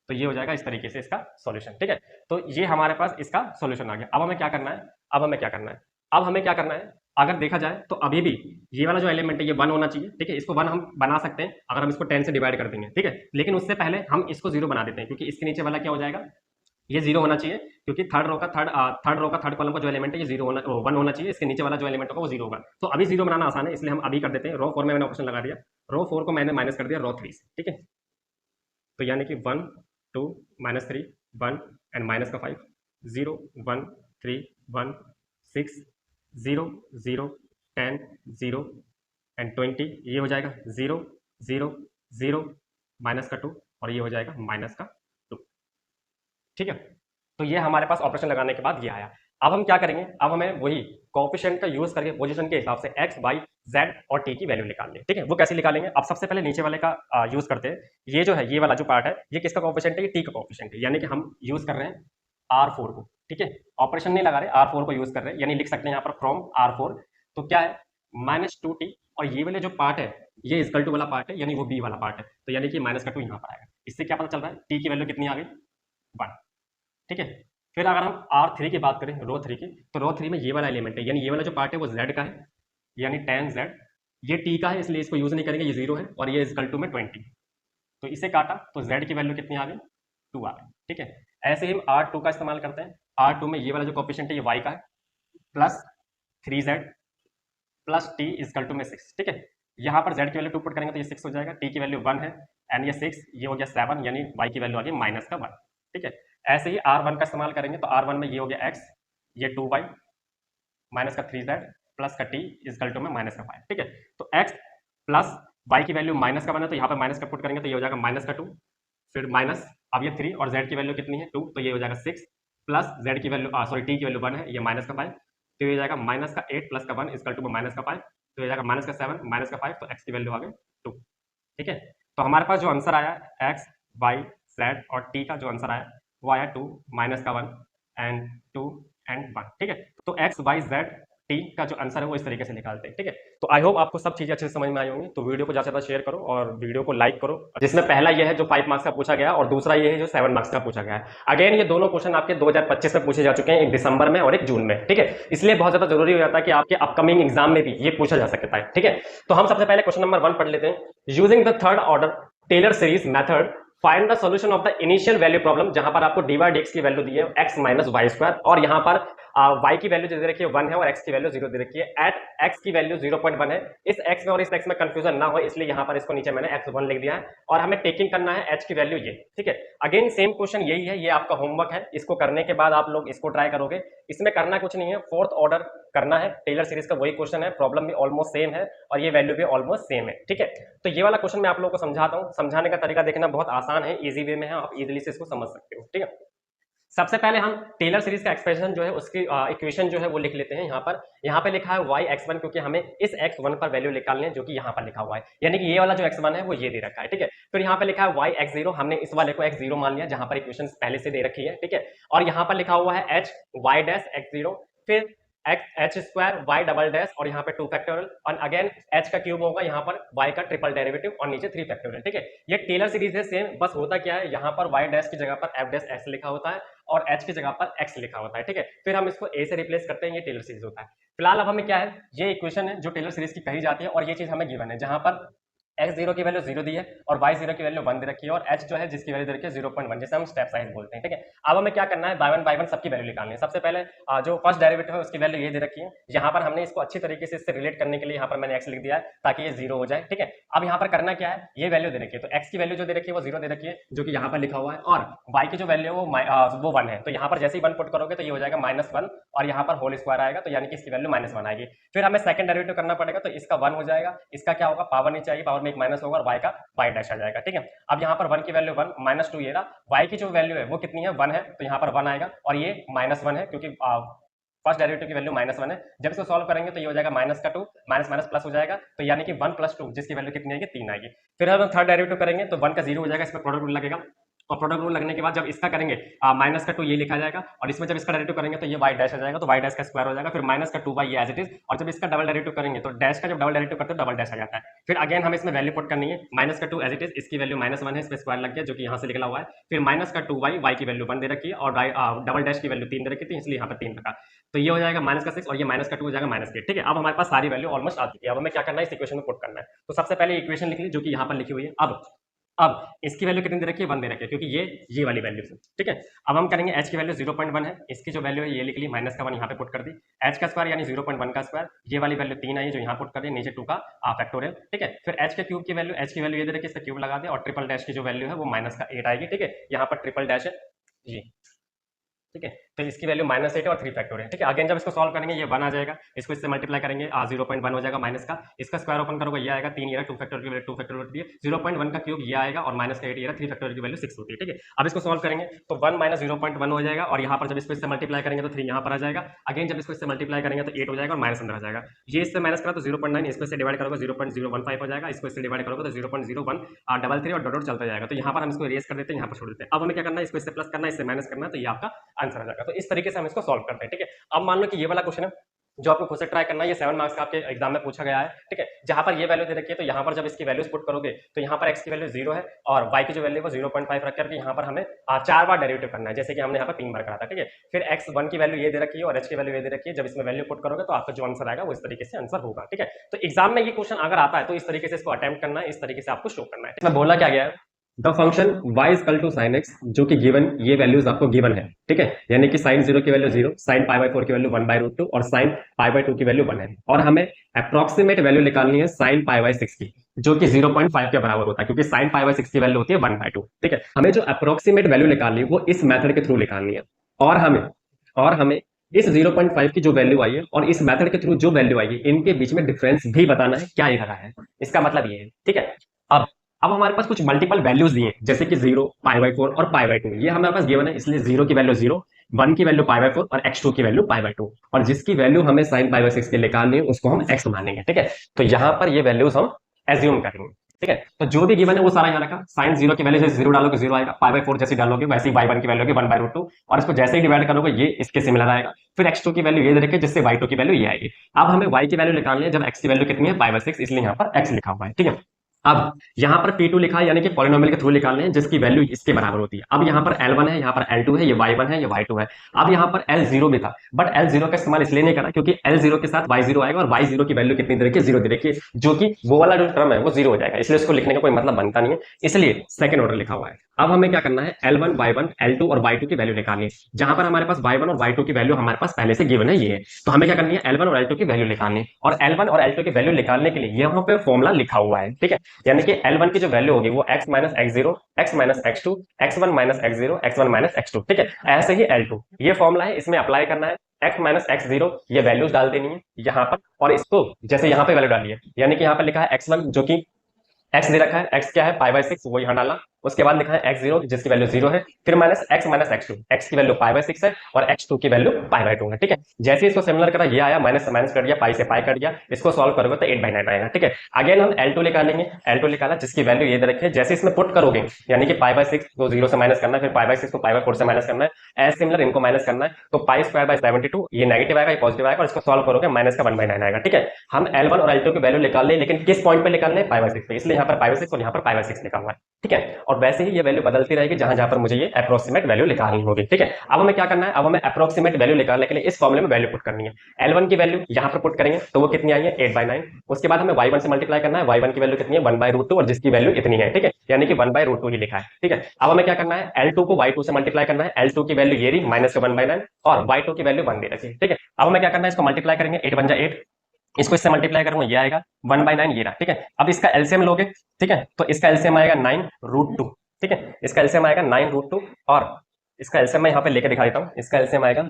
तो ये हो जाएगा इस तरीके से इसका सॉल्यूशन। ठीक है, तो ये हमारे पास इसका सॉल्यूशन आ गया। अब हमें क्या करना है, अब हमें क्या करना है, अब हमें क्या करना है, अगर देखा जाए तो अभी भी ये वाला जो एलिमेंट है ये 1 होना चाहिए। ठीक है, इसको 1 हम बना सकते हैं अगर हम इसको 10 से डिवाइड कर देंगे। ठीक है, लेकिन उससे पहले हम इसको 0 बना देते हैं, क्योंकि इसके नीचे वाला क्या हो जाएगा, ये 0 होना चाहिए, क्योंकि थर्ड रो का थर्ड कॉलम का जो एलिमेंट है ये 1 होना चाहिए, इसके नीचे वाला जो एलिमेंट होगा वो 0 होगा। तो अभी 0 बनाना आसान है, इसलिए हम अभी कर देते हैं। रो 4 में मैंने ऑप्शन लगा दिया, रो 4 को मैंने माइनस कर दिया रो 3 से। ठीक है, तो यानी कि 1 2 माइनस 3 1 एंड माइनस का 5 0 1 3 1 6 0 0 10 0 एंड 20, ये हो जाएगा 0 0 0 माइनस का 2 और ये हो जाएगा माइनस का 2। ठीक है, तो ये हमारे पास ऑपरेशन लगाने के बाद ये आया। अब हम क्या करेंगे, अब हमें वही कोएफिशिएंट का यूज करके पोजीशन के हिसाब से x y z और t की वैल्यू निकालनी है। ठीक है, वो कैसे निकालेंगे, अब सबसे पहले नीचे वाले का यूज करते हैं। ये जो है, ये वाला जो पार्ट है ये किसका कोएफिशिएंट है, ये t का कोएफिशिएंट है, यानी कि हम यूज कर रहे हैं R4 को। ठीक है, ऑपरेशन नहीं लगा रहे, R4 को यूज कर रहे हैं, यानी लिख सकते हैं यहाँ पर फ्रॉम R4। तो क्या है, -2t, और ये वाले जो पार्ट है ये इक्वल टू वाला पार्ट है, यानी वो b वाला पार्ट है, तो यानी कि माइनस का 2 यहाँ पर आएगा। इससे क्या पता चल रहा है, t की वैल्यू कितनी आ गई, 1। ठीक है, फिर अगर हम R3 की बात करें, रो 3 की, तो रो 3 में ये वाला एलिमेंट है, यानी ये वाला जो पार्ट है वो z का है, यानी tan z, ये t का है इसलिए इसको यूज नहीं करेंगे, ये 0 है, और ये इक्वल टू में 20। तो इसे काटा तो z की वैल्यू कितनी आ गई, 2 आ गई। ठीक है, ऐसे ही हम R2 का इस्तेमाल करते हैं। R2 में ये वाला जो कोएफिशिएंट है ये y का है, plus 3z plus t equal to में 6। ठीक है, यहाँ पर z की वैल्यू 2 पुट करेंगे तो ये 6 हो जाएगा, t की वैल्यू 1 है एंड ये 6, ये हो गया 7, यानी y की वैल्यू आ गई माइनस का 1। ठीक है, ऐसे ही R1 का इस्तेमाल करेंगे तो R1 में ये हो गया x, ये 2y माइनस का 3z प्लस का t इक्वल टू में माइनस का 5। ठीक है, तो x प्लस y की वैल्यू माइनस का 1 है, तो यहाँ पर माइनस का पुट करेंगे तो ये हो जाएगा माइनस का 2, फिर माइनस, अब ये 3 और z की वैल्यू कितनी है 2, तो ये हो जाएगा 6 प्लस z की वैल्यू t की वैल्यू 1 है, ये माइनस का 5, तो ये हो जाएगा माइनस का 8 प्लस का 1 इक्वल टू में माइनस का 5, तो ये जाएगा माइनस का 7 माइनस का 5, तो x की वैल्यू आ गई 2। ठीक है, तो हमारे पास जो आंसर आया x y z और t का जो आंसर आया वो आया 2 माइनस का 1 एंड 2 एंड 1। ठीक है, तो x y z t का जो आंसर है वो इस तरीके से निकालते हैं। ठीक है, तो आई होप आपको सब चीजें अच्छे से समझ में आई होंगी। तो वीडियो को ज्यादा से ज्यादा शेयर करो और वीडियो को लाइक करो, जिसमें पहला ये है जो 5 मार्क्स का पूछा गया और दूसरा ये है जो 7 मार्क्स का पूछा गया है। अगेन ये दोनों क्वेश्चन आपके 2025 में पूछे जा चुके हैं, एक दिसंबर में और एक जून में। ठीक है, इसलिए बहुत ज्यादा जरूरी हो जाता है कि आपके अपकमिंग एग्जाम में भी ये पूछा जा सकता है। ठीक है, तो हम सबसे पहले क्वेश्चन नंबर 1 पढ़ लेते हैं। Using the third order Taylor series method find the solution of the initial value problem, जहां पर आपको dy dx की वैल्यू दी है x माइनस वाई स्क्वायर, और यहां पर y की वैल्यू जो दे रखी है 1 है और x की वैल्यू 0 दे रखी है। एट x की वैल्यू 0.1 है, इस x में और इस x में कंफ्यूजन ना हो इसलिए यहां पर इसको नीचे मैंने x1 लिख दिया है, और हमें टेकिंग करना है h की वैल्यू ये। ठीक है, अगेन सेम क्वेश्चन यही है, ये आपका होमवर्क है, इसको करने के बाद आप लोग इसको ट्राई करोगे। इसमें करना कुछ नहीं है, फोर्थ ऑर्डर करना है, टेलर सीरीज का वही क्वेश्चन है, प्रॉब्लम भी ऑलमोस्ट सेम है और ये वैल्यू भी ऑलमोस्ट सेम है। ठीक है, तो ये वाला क्वेश्चन मैं आप लोगों को समझाता हूँ, समझाने का तरीका देखना बहुत आसान है, इजी वे में है, आप इजीली से इसको समझ सकते हो। ठीक है, सबसे पहले हम टेलर सीरीज का एक्सप्रेशन जो है उसकी इक्वेशन जो है वो लिख लेते हैं। यहाँ पे लिखा है y x1, क्योंकि हमें इस x1 पर वैल्यू निकालनी है जो कि यहाँ पर लिखा हुआ है, यानी कि ये वाला जो x1 है वो ये दे रखा है। ठीक है, फिर यहाँ पे लिखा है y x0, हमने इस वाले को x0 मान लिया जहां पर इक्वेशन पहले से दे रखी है। ठीक है, और यहाँ पर लिखा हुआ है h y डैश x0, फिर h square y double dash और यहाँ पे 2 फैक्टोरियल और अगेन एच का क्यूब होगा, यहाँ पर वाई का ट्रिपल डेरिवेटिव और नीचे 3 फैक्टोरियल। ठीक है, ये टेलर सीरीज है सेम, बस होता क्या है यहाँ पर वाई डैश की जगह पर एफ डैश एक्स लिखा होता है और एच की जगह पर एक्स लिखा होता है। ठीक है, फिर हम इसको ए से रिप्लेस करते हैं, ये टेलर सीरीज होता है। फिलहाल अब हमें क्या है, ये इक्वेशन है जो टेलर सीरीज की कही जाती है और ये चीज हमें गिवन है जहां पर x0 की वैल्यू 0 दी है और y0 की वैल्यू 1 दे रखी है और h जो है जिसकी वैल्यू दे रखी है 0.1, जैसे हम स्टेप साइज बोलते हैं। ठीक है, अब हमें क्या करना है, बाय वन सबकी वैल्यू निकालनी है। सबसे पहले जो फर्स्ट डेरिवेटिव है उसकी वैल्यू ये दे रखी है, यहाँ पर हमने इसको अच्छी तरीके से इससे रिलेट करने के लिए यहाँ पर मैंने x लिख दिया है ताकि ये 0 हो जाए। ठीक है, अब यहाँ पर करना क्या है, ये वैल्यू दे रखी है तो x की वैल्यू जो दे रखी है वो 0 दे रखी है जो कि यहाँ पर लिखा हुआ है और y की जो वैल्यू है वो 1 है, तो यहाँ पर जैसे ही 1 पुट करोगे तो ये हो जाएगा -1 और यहाँ पर होल स्क्वायर आएगा, तो यानी कि इसकी वैल्यू -1 आएगी। फिर हमें सेकंड डेरिवेटिव करना पड़ेगा, तो इसका 1 हो जाएगा, इसका क्या होगा, पावर नीचे आएगी, पावर में एक माइनस होगा और y का y डैश आ जाएगा। ठीक है, अब यहाँ पर 1 की वैल्यू 1 -2 ये रहा, y की जो वैल्यू है वो कितनी है 1 है, तो यहाँ पर 1 आएगा और ये -1 है क्योंकि फर्स्ट डेरिवेटिव की वैल्यू -1 है। जब इसको सॉल्व करेंगे तो ये हो जाएगा -2 माइनस प्लस हो जाएगा, तो यानी कि 1 + 2 जिसकी वैल्यू कितनी आएगी 3 आएगी। फिर हम थर्ड डेरिवेटिव करेंगे तो 1 का 0 हो जाएगा, इसमें प्रोडक्ट रूल लगेगा और प्रोडक्ट रूल लगने के बाद जब इसका करेंगे -2 ये लिखा जाएगा और इसमें जब इसका डेरिवेटिव करेंगे तो ये y डैश आ जाएगा, तो y डैश का स्क्वायर हो जाएगा, फिर -2y ये एज इट इज, और जब इसका डबल डेरिवेटिव करेंगे तो डैश का जब डबल डेरिवेटिव करते हैं डबल डैश आ जाता है। फिर अगेन हमें इसमें वैल्यू पुट करनी है, -2 एज इट इज, इसकी वैल्यू -1 है, इसमें स्क्वायर लग गया जो कि यहाँ से निकला हुआ है, फिर -2y y की वैल्यू 1 दे रखी है और डबल डैश की वैल्यू 3 दे रखी थी, इसलिए यहाँ पर 3 रखा, तो ये हो जाएगा -6 और ये -2 हो जाएगा -8। ठीक है, अब हमारे पास सारी वैल्यू ऑलमोस्ट आ चुकी है। अब हमें क्या करना है, इस इक्वेशन में पुट करना है। तो सबसे पहले इक्वेशन लिख ली जो कि यहाँ पर लिखी हुई है। अब इसकी वैल्यू कितनी दे रखी है, 1 दे रखी है क्योंकि ये वाली वैल्यू है। ठीक है, अब हम करेंगे h की वैल्यू 0.1 है, इसकी जो वैल्यू है ये लिख ली, -1 यहाँ पे पुट कर दी, h का स्क्वायर यानी 0.1 का स्क्वायर, ये वाली वैल्यू 3 आई जो यहाँ पुट कर दी, नीचे 2 का फैक्टोरियल। ठीक है, फिर h के क्यूब की वैल्यू ये दे रखी है, इसका क्यूब लगा दिया और ट्रिपल डैश की जो वैल्यू है वो -8 आएगी। ठीक है, यहाँ पर ट्रिपल डैश है जी। ठीक है, तो इसकी वैल्यू -8 और 3 फैक्टोरियल। ठीक है, अगेन जब इसको सॉल्व करेंगे ये 1 आ जाएगा, इसको इससे मल्टीप्लाई करेंगे 0.1 हो जाएगा माइनस का, इसका स्क्वायर ओपन करोगे ये आएगा 3, ये 2 फैक्टोरियल की वैल्यू 2 फैक्टोरियल होती है, 0.1 का क्यूब ये आएगा और -8 ये 3 फैक्टोरियल की वैल्यू 6 होती है। ठीक है, अब इसको सॉल्व करेंगे तो 1 - 0.1 हो जाएगा और यहाँ पर जब इसको इससे मल्टीप्लाई करेंगे तो 3 यहाँ पर आ जाएगा, अगेन जब इसको इससे मल्टीप्लाई करेंगे तो 8 हो जाएगा और -15 आ जाएगा, ये इससे माइनस करा तो 0.9, इसको इससे डिवाइड करोगे 0.015 हो जाएगा, इसको इससे डिवाइड करोगे तो 0.0133 और डॉट चलता जाएगा, तो यहाँ पर हम इसको इरेज कर देते हैं, यहाँ पर छोड़ देते हैं। अब हमें क्या करना है, इसको इससे प्लस करना है, इससे माइनस करना है, तो ये आपका आंसर आ जाएगा। तो इस तरीके से हम इसको सॉल्व करते हैं। ठीक है, अब मान लो कि ये वाला क्वेश्चन है जो आपको खुद से ट्राई करना है, ये 7 मार्क्स का आपके एग्जाम में पूछा गया है। ठीक है, जहां पर ये वैल्यू दे रखी है तो यहाँ पर जब इसकी वैल्यूज पुट करोगे तो यहाँ पर x की वैल्यू 0 है और y की जो वैल्यू है 0.5 रख करके यहाँ पर हमें 4 बार डेरिवेटिव करना है, जैसे कि हमने यहाँ पर 3 बार करा था। ठीक है, फिर x1 की वैल्यू ये दे रखी है और h की वैल्यू ये दे रखी है, जब इसमें वैल्यू पुट करोगे तो आपका जो आंसर आएगा वो इस तरीके से आंसर होगा। ठीक है, तो एग्जाम में ये क्वेश्चन अगर आता है तो इस तरीके से इसको अटेम्प्ट करना है, इस तरीके से आपको शो करना है। इसमें बोला क्या गया है, the function y = sin x जो कि गिवन, ये वैल्यूज आपको गिवन है। ठीक है, यानी कि sin 0 की वैल्यू 0, sin π/4 की वैल्यू 1/√2 और sin π/2 की वैल्यू 1 है, और हमें अप्रोक्सीमेट वैल्यू निकालनी है sin π/6 की जो कि 0.5 के बराबर होता है क्योंकि sin π/6 की वैल्यू होती है 1/2। ठीक है, हमें जो अप्रोक्सीमेट वैल्यू निकालनी है वो इस मेथड के थ्रू निकालनी है और हमें इस 0.5 की जो वैल्यू आई है और इस मेथड के थ्रू जो वैल्यू आई है इनके बीच में डिफरेंस भी बताना है क्या लिखा है, इसका मतलब ये है। ठीक है, अब हमारे पास कुछ मल्टीपल वैल्यूज दिए जैसे कि 0, π/4 और π/2, ये हमारे पास गिवन है, इसलिए 0 की वैल्यू 0, 1 की वैल्यू π/4 और x2 की वैल्यू π/2, और जिसकी वैल्यू हमें sin π/6 के निकालनी है उसको हम x मानेंगे। ठीक है, तो यहाँ पर ये वैल्यूज हम एज्यूम करेंगे। ठीक है, तो जो भी गिवन है वो सारा यहाँ रखा, sin 0 की वैल्यू जैसे 0 डालोगे 0 आएगा, π/4 जैसे डालोगे वैसे ही y1 की वैल्यू होगी 1/√2 और इसको जैसे ही डिवाइड करोगे ये इसके सिमिलर आएगा, फिर x2 की वैल्यू ये दे रखी है जिससे y2 की वैल्यू ये आएगी। अब हमें y की वैल्यू निकालनी है जब x की वैल्यू कितनी है π/6, इसलिए यहाँ पर x लिखा हुआ है। ठीक है, अब यहाँ पर P2 लिखा है यानी कि पॉलिनोमियल के थ्रू निकालने हैं जिसकी वैल्यू इसके बराबर होती है। अब यहाँ पर L1 है, यहाँ पर L2 है, ये y1 है, ये y2 है। अब यहाँ पर L0 भी था बट L0 का इस्तेमाल इसलिए नहीं करा क्योंकि L0 के साथ y0 आएगा और y0 की वैल्यू कितनी दे रखी है 0 दे रखी है, जो कि वो वाला जो टर्म है वो 0 हो जाएगा, इसलिए उसको लिखने का कोई मतलब बनता नहीं है, इसलिए सेकंड ऑर्डर लिखा हुआ है। अब हमें क्या करना है, L1, y1, L2 और y2 की वैल्यू निकालनी है, जहां पर हमारे पास y1 और y2 की वैल्यू हमारे पास पहले से गिवन है, ये है, तो हमें क्या करनी है L1 और L2 की वैल्यू निकालनी है, और L1 और L2 की वैल्यू निकालने के लिए यहाँ पे फॉर्मूला लिखा हुआ है। ठीक है, यानी कि L1 की जो वैल्यू होगी वो x - x0, x - x2, x1 - x0, x1 - x2। ठीक है, ऐसे ही L2 ये फॉर्मूला है, इसमें अप्लाई करना है, x - x0 ये वैल्यूज डाल देनी है यहाँ पर, और इसको जैसे यहाँ पे वैल्यू डाली है, यानी कि यहाँ पर लिखा है x1 जो कि x दे रखा है, x क्या है π/6 वो यहाँ डाला, उसके बाद लिखा है x0 जिसकी वैल्यू 0 है, फिर माइनस x-x2, x की वैल्यू π/6 है और x2 की वैल्यू π/2 है। ठीक है, जैसे इसको सिमिलर करा, ये आया माइनस से माइनस कट गया, पाई से पाई कट गया, इसको सॉल्व करोगे तो 8/9 आएगा। ठीक है, अगेन हम L2 निकालेंगे, L2 निकाला जिसकी वैल्यू ये दे रखी है, जैसे इसमें पुट करोगे यानी कि π/6 को 0 से माइनस करना है, फिर π/6 को π/4 से माइनस करना है, एज सिमिलर इनको माइनस करना है, तो π²/72 ये नेगेटिव आएगा, ये पॉजिटिव आएगा और इसको सॉल्व करोगे माइनस का 1/9 आएगा। ठीक है, हम L1 और L2 की वैल्यू निकाल ले, लेकिन किस पॉइंट पे निकालने, π/6 पे, इसलिए यहाँ पर π/6 और यहाँ पर π/6 निकालना है। ठीक है, और वैसे ही ये वैल्यू बदलती रहेगी जहां जहां पर मुझे ये अप्रोक्सीमेट वैल्यू निकालनी होगी। ठीक है, अब हमें क्या करना है, अब हमें अप्रोक्सीमेट वैल्यू निकालने के लिए इस फॉर्मूले में वैल्यू पुट करनी है। L1 की वैल्यू यहाँ पर पुट करेंगे तो वो कितनी आई है, 8/9। उसके बाद हमें y1 से मल्टीप्लाई करना है, y1 की वैल्यू कितनी है, 1/√2 और जिसकी वैल्यू इतनी है। ठीक है, यानी कि 1/√2 ही लिखा है। ठीक है, अब हमें क्या करना है, L2 को y2 से मल्टीप्लाई करना है, L2 की वैल्यू ये रही माइनस का 1/9 और y2 की वैल्यू 1 दे रखी है। ठीक है, अब हमें क्या करना है, इसको मल्टीप्लाई करेंगे, 8 बन जा 8, इसको इससे मल्टीप्लाई करूंगा, ये आएगा 1/9 ये रहा। ठीक है, अब इसका एलसीएम लोगे, ठीक है, तो इसका एलसीएम आएगा 9√2। ठीक है, इसका एलसीएम आएगा 9√2 और इसका एलसीएम मैं यहाँ पे लेकर दिखा देता हूँ, इसका एलसीएम आएगा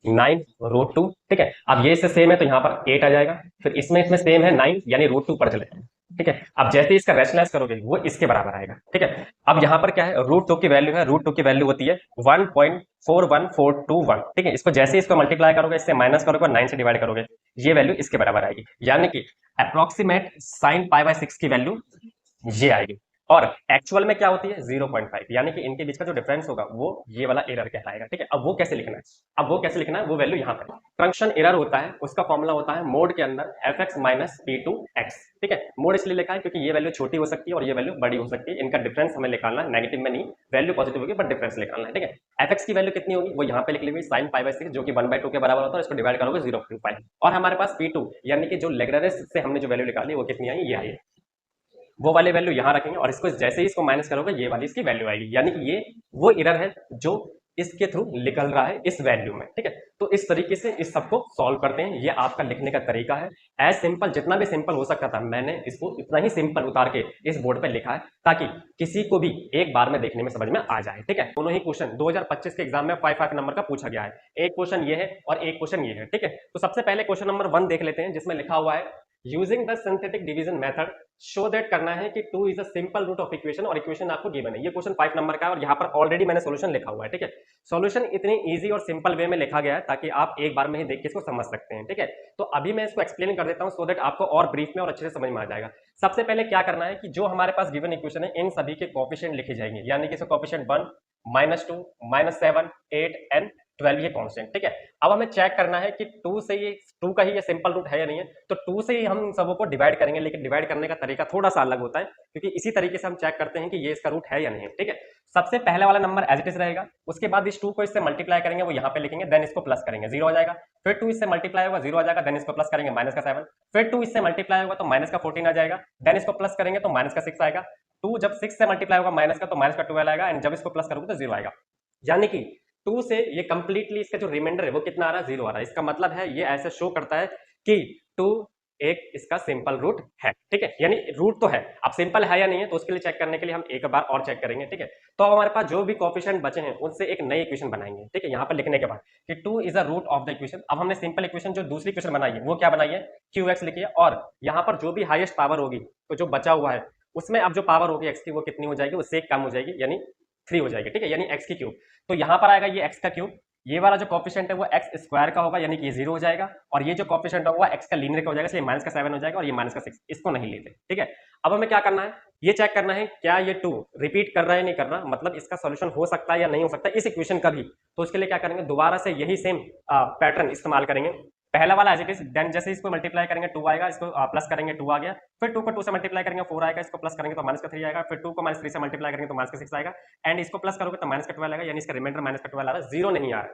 9√2। ठीक है, अब ये इससे सेम है तो यहाँ पर 8 आ जाएगा, फिर इसमें सेम है 9 यानी √2 पर चले। ठीक है, अब जैसे इसका रेशनलाइज करोगे वो इसके बराबर आएगा। ठीक है, अब यहाँ पर क्या है, √2 की वैल्यू है, √2 की वैल्यू होती है 1.41421। ठीक है, इसको जैसे इसको मल्टीप्लाई करोगे, इससे माइनस करोगे और 9 से डिवाइड करोगे, ये वैल्यू इसके बराबर आएगी, यानी कि अप्रोक्सीमेट sin π/6 की वैल्यू ये आएगी। और एक्चुअल में क्या होती है 0.5, यानी कि इनके बीच का जो डिफरेंस होगा वो ये वाला एरर कहलाएगा। ठीक है, अब वो कैसे लिखना है, अब वो कैसे लिखना है, वो वैल्यू यहाँ पर फंक्शन एरर होता है, उसका फॉर्मूला होता है मोड के अंदर fx माइनस p2x। ठीक है, मोड इसलिए लिखा है क्योंकि ये वैल्यू छोटी हो सकती है और ये वैल्यू बड़ी हो सकती है, इनका डिफरेंस हमें निकालना है, नेगेटिव में नहीं, वैल्यू पॉजिटिव होगी बट डिफरेंस निकालना है। ठीक है, fx की वैल्यू कितनी होगी वो यहाँ पे लिख ली हुई sin π/6 जो कि 1/2 के बराबर होता है, इसको डिवाइड करोगे 0.5 और हमारे पास p2 यानी कि जो लेग्रेंज से हमने जो वैल्यू निकाली वो कितनी आई, ये आई, वो वाले वैल्यू यहाँ रखेंगे और इसको जैसे ही इसको माइनस करोगे ये वाली इसकी वैल्यू आएगी, यानी कि ये वो एरर है जो इसके थ्रू निकल रहा है इस वैल्यू में। ठीक है, तो इस तरीके से इस सबको सॉल्व करते हैं, ये आपका लिखने का तरीका है। एज सिंपल, जितना भी सिंपल हो सकता था मैंने इसको इतना ही सिंपल उतार के इस बोर्ड पे लिखा है ताकि किसी को भी एक बार में देखने में समझ में आ जाए। ठीक है, दोनों ही क्वेश्चन 2025 के एग्जाम में 5 नंबर का पूछा गया है, एक क्वेश्चन ये है और एक क्वेश्चन ये है। ठीक है, तो सबसे पहले क्वेश्चन नंबर 1 देख लेते हैं, जिसमें लिखा हुआ है using the synthetic division method show that करना है कि 2 is a simple root of equation, और इक्वेशन आपको गिवन है। ये क्वेश्चन 5 नंबर का है और यहाँ पर ऑलरेडी मैंने सॉल्यूशन लिखा हुआ है। ठीक है, सॉल्यूशन इतनी इजी और सिंपल वे में लिखा गया है ताकि आप एक बार में ही देख के इसको समझ सकते हैं। ठीक है, तो अभी मैं इसको एक्सप्लेन कर देता हूँ सो दैट आपको और ब्रीफ में और अच्छे से समझ में आ जाएगा। सबसे पहले क्या करना है कि जो हमारे पास गिवन इक्वेशन है इन सभी के कोएफिशिएंट लिखे जाएंगे, यानी कि इसका कोएफिशिएंट 1, -2, -7, 8 एंड 12 ये कांस्टेंट। ठीक है, अब हमें चेक करना है कि 2 से ये 2 का ही ये सिंपल रूट है या नहीं है, तो 2 से ही हम सबों को डिवाइड करेंगे, लेकिन डिवाइड करने का तरीका थोड़ा सा अलग होता है क्योंकि इसी तरीके से हम चेक करते हैं कि ये इसका रूट है या नहीं है। ठीक है, सबसे पहले वाला नंबर एज इट इज रहेगा, उसके बाद इस 2 को इससे मल्टीप्लाई करेंगे, वो यहाँ पे लिखेंगे, देन इसको प्लस करेंगे, 0 आ जाएगा, फिर 2 इससे मल्टीप्लाई होगा 0 आ जाएगा, देन इसको प्लस करेंगे माइनस का 7, फिर 2 इससे मल्टीप्लाई होगा तो माइनस का 14 आ जाएगा, देन इसको प्लस करेंगे तो माइनस का 6 आएगा, 2 जब 6 से मल्टीप्लाई होगा माइनस का तो माइनस का 12 आएगा, एंड जब इसको प्लस करोगे तो 0 आएगा, यानी कि 2 से ये कंप्लीटली इसका जो रिमाइंडर है वो कितना आ रहा है, 0 आ रहा है। इसका मतलब है ये ऐसे शो करता है कि 2 एक इसका सिंपल रूट है। ठीक है, यानी रूट तो है, अब सिंपल है या नहीं है तो उसके लिए चेक करने के लिए हम एक बार और चेक करेंगे। ठीक है, तो अब हमारे पास जो भी कोएफिशिएंट बचे हैं उनसे एक नई इक्वेशन बनाएंगे। ठीक है, यहाँ पर लिखने के बाद कि 2 is a root of the equation. अब हमने सिंपल इक्वेशन जो दूसरी इक्वेशन बनाई है वो क्या बनाई है, qx लिखी है, और यहाँ पर जो भी हाईएस्ट पावर होगी तो जो बचा हुआ है उसमें अब जो पावर होगी x की वो कितनी हो जाएगी, उससे एक कम हो जाएगी, यानी 3 हो जाएगी। ठीक है, यानी x की क्यूब, तो यहाँ पर आएगा ये x का क्यूब, ये वाला जो कोएफिशिएंट है वो x स्क्वायर का होगा, यानी कि ये 0 हो जाएगा, और ये जो कोएफिशिएंट होगा x का लीनियर का हो जाएगा, इसलिए माइनस का 7 हो जाएगा, और ये माइनस का 6, इसको नहीं लेते। ठीक है, अब हमें क्या करना है, ये चेक करना है क्या ये 2 रिपीट कर रहा है नहीं कर रहा, मतलब इसका सॉल्यूशन हो सकता है या नहीं हो सकता इस इक्वेशन का भी। तो उसके लिए क्या करेंगे, दोबारा से यही सेम पैटर्न इस्तेमाल करेंगे, पहला वाला एज इट इज, देन जैसे इसको मल्टीप्लाई करेंगे 2 आएगा, इसको प्लस करेंगे 2 आ गया, फिर 2 को 2 से मल्टीप्लाई करेंगे 4 आएगा, इसको प्लस करेंगे तो माइनस का 3 आएगा, फिर 2 को -3 से मल्टीप्लाई करेंगे तो माइनस का 6 आएगा, एंड इसको प्लस करोगे तो माइनस का 12 आएगा, यानी इसका रिमाइंडर माइनस का 12 आ रहा है, 0 नहीं आ रहा है,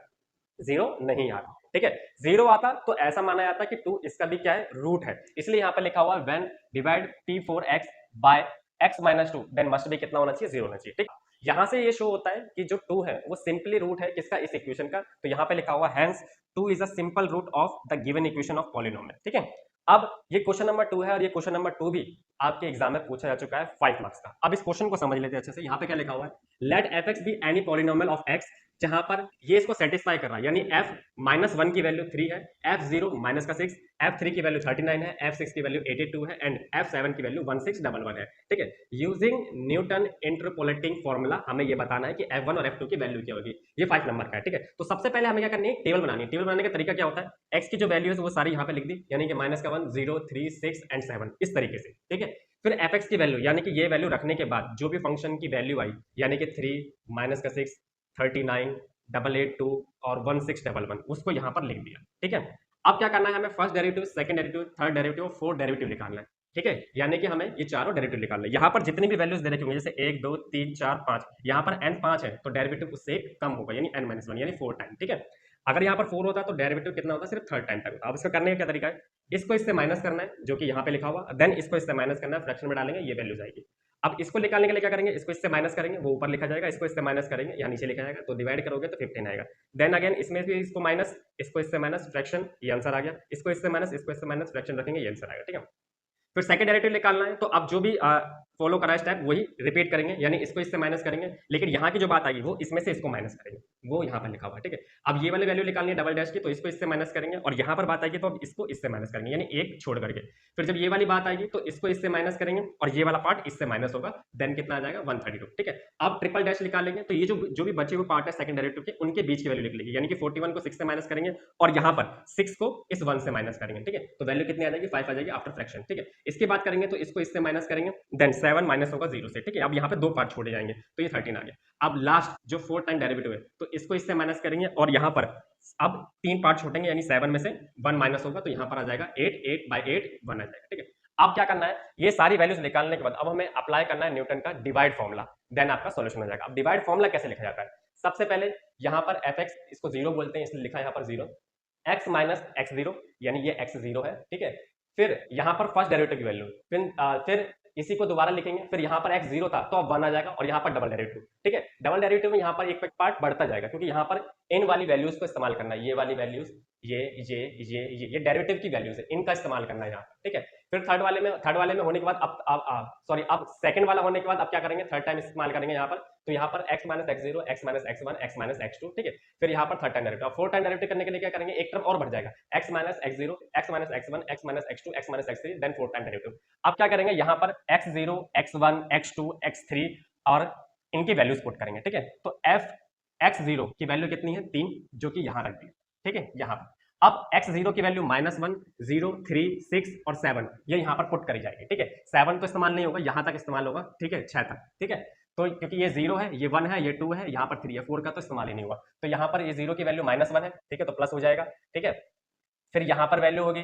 0 नहीं आ रहा। ठीक है, 0 आता तो ऐसा माना जाता कि 2 इसका भी क्या है, रूट है, इसलिए यहाँ पर लिखा हुआ है when divide p4x by x - 2 then must be कितना होना चाहिए, 0 होना चाहिए। ठीक, यहाँ से ये शो होता है कि जो 2 है वो सिंपली रूट है किसका, इस इक्वेशन का, तो यहाँ पे लिखा हुआ hence 2 is a simple root of the given equation of polynomial. ठीक है, अब ये क्वेश्चन नंबर 2 है और ये क्वेश्चन नंबर 2 भी आपके एग्जाम में पूछा जा चुका है 5 मार्क्स का। अब इस क्वेश्चन को समझ लेते हैं अच्छे से। यहाँ पे क्या लिखा हुआ है, let fx be any polynomial of x जहां पर ये इसको सेटिस्फाई कर रहा है, यानी f -1 की वैल्यू 3 है, f0 माइनस का 6, f3 की वैल्यू 39 है, f6 की वैल्यू 82 है एंड f7 की वैल्यू 1611 है। ठीक है, यूजिंग न्यूटन इंटरपोलेटिंग फॉर्मूला हमें ये बताना है कि f1 और f2 की वैल्यू क्या होगी। ये 5 नंबर का है। ठीक है, तो सबसे पहले हमें क्या करनी है, टेबल बनानी है। टेबल बनाने का तरीका क्या होता है, x की जो वैल्यू है वो सारी यहाँ पे लिख दी, यानी कि -1, 0, 3, 6 एंड 7 इस तरीके से। ठीक है, फिर fx की वैल्यू, यानी कि ये वैल्यू रखने के बाद जो भी फंक्शन की वैल्यू आई, यानी कि 3 माइनस का 6, 39, 882 और 1611 उसको यहाँ पर लिख दिया। ठीक है, अब क्या करना है, हमें first derivative, second derivative, third derivative, fourth derivative निकालना है। ठीक है, यानी कि हमें ये चारों डेरिवेटिव निकालना है। यहाँ पर जितनी भी वैल्यूज दे रखी होंगी, जैसे 1, 2, 3, 4, 5, यहाँ पर n 5 है तो डेरिवेटिव उससे कम होगा, यानी n-1 यानी 4 टाइम। ठीक है, अगर यहाँ पर 4 होता तो डेरिवेटिव कितना होता, सिर्फ थर्ड टाइम तक होता। अब इसका करने का क्या तरीका है, इसको इससे माइनस करना है जो कि यहाँ पे लिखा हुआ, देन इसको इससे माइनस करना है, फ्रैक्शन में डालेंगे, ये वैल्यू जाएगी। अब इसको निकालने के लिए क्या करेंगे, इसको इससे माइनस करेंगे, वो ऊपर लिखा जाएगा, इसको इससे माइनस करेंगे, यहाँ नीचे लिखा जाएगा, तो डिवाइड करोगे तो 15 आएगा। देन अगेन इसमें भी इसको माइनस, इसको इससे माइनस, फ्रैक्शन, ये आंसर आ गया। इसको इससे माइनस, इसको इससे माइनस, फ्रैक्शन रखेंगे, ये आंसर आएगा। ठीक है, फिर सेकंड डेरिवेटिव निकालना है, तो अब जो भी फॉलो करा स्टेप वही रिपीट करेंगे, यानी इसको इससे माइनस करेंगे, लेकिन यहाँ की जो बात आएगी वो इसमें से इसको माइनस करेंगे, वो यहाँ पर लिखा हुआ है। ठीक है, अब ये वाली वैल्यू निकालनी है डबल डैश की, तो इसको इससे माइनस करेंगे, और यहाँ पर बात आएगी तो अब इसको इससे माइनस करेंगे, यानी एक छोड़ करके। फिर जब ये वाली बात आएगी तो इसको इससे माइनस करेंगे और ये वाला पार्ट इससे माइनस होगा, देन कितना आ जाएगा 132। ठीक है, अब ट्रिपल डैश निकालेंगे, तो ये जो भी बचे हुए पार्ट है सेकंड डेरिवेटिव के, उनके बीच की वैल्यू लिख लेंगे, यानी कि 41 को 6 से माइनस करेंगे और यहाँ पर 6 को इस 1 से माइनस करेंगे। ठीक है, तो वैल्यू कितनी आ जाएगी, 5 आ जाएगी आफ्टर फ्रैक्शन। ठीक है, इसके बाद करेंगे तो इसको इससे माइनस करेंगे, देन 7 माइनस होगा 0 से। ठीक है, अब यहाँ पे दो पार्ट छोड़े जाएंगे, तो ये 13 आ गया। अब लास्ट जो फोर्थ टाइम डेरिवेटिव है, तो इसको इससे माइनस करेंगे और यहाँ पर अब 3 पार्ट छोड़ेंगे, यानी 7 में से 1 माइनस होगा, तो यहाँ पर आ जाएगा 8, 8 बाई 8 1 आ जाएगा। ठीक है, अब क्या करना है, ये सारी वैल्यूज निकालने के बाद अब हमें अप्लाई करना है न्यूटन का डिवाइड फॉर्मूला, देन आपका सॉल्यूशन हो जाएगा। अब डिवाइड फॉर्मूला कैसे लिखा जाता है, सबसे पहले यहाँ पर fx, इसको 0 बोलते हैं इसलिए लिखा है यहाँ पर 0, x माइनस x0, यानी ये x0 है। ठीक है, फिर यहाँ पर फर्स्ट डेरिवेटिव की वैल्यू, फिर इसी को दोबारा लिखेंगे, फिर यहाँ पर x0 था तो अब 1 आ जाएगा, और यहाँ पर डबल डेरिवेटिव। ठीक है, डबल डेरिवेटिव में यहाँ पर एक पार्ट बढ़ता जाएगा, क्योंकि यहाँ पर इन वाली वैल्यूज को इस्तेमाल करना है, ये वाली वैल्यूज, ये डेरिवेटिव की वैल्यूज है, इनका इस्तेमाल करना है यहाँ पर। ठीक है, फिर थर्ड वाले में होने के बाद अब सेकंड वाला होने के बाद अब क्या करेंगे, थर्ड टाइम इस्तेमाल करेंगे यहाँ पर, तो यहाँ पर x minus x0, x minus x1, x minus x2। ठीक है, फिर यहाँ पर third time derivative, fourth time derivative करने के लिए क्या करेंगे, एक टर्म और बढ़ जाएगा, x minus x0, x minus x1, x minus x2, x minus x3, then fourth time derivative. अब क्या करेंगे, यहाँ पर x0, x1, x2, x3 और इनकी वैल्यूज पुट करेंगे। ठीक है, तो x0 की वैल्यू कितनी है, 3, जो कि यहाँ रख दी। ठीक है, यहाँ पर अब x0 की वैल्यू -1, 0, 3, 6 और 7 ये यहाँ पर पुट करी जाएगी। ठीक है, 7 तो इस्तेमाल नहीं होगा, यहाँ तक इस्तेमाल होगा। ठीक है, 6 तक। ठीक है, तो क्योंकि ये 0 है, ये 1 है, ये 2 है, यहाँ पर 3 है, 4 का तो इस्तेमाल ही नहीं हुआ, तो यहाँ पर ये 0 की वैल्यू -1 है। ठीक है, तो प्लस हो जाएगा। ठीक है, फिर यहाँ पर वैल्यू होगी,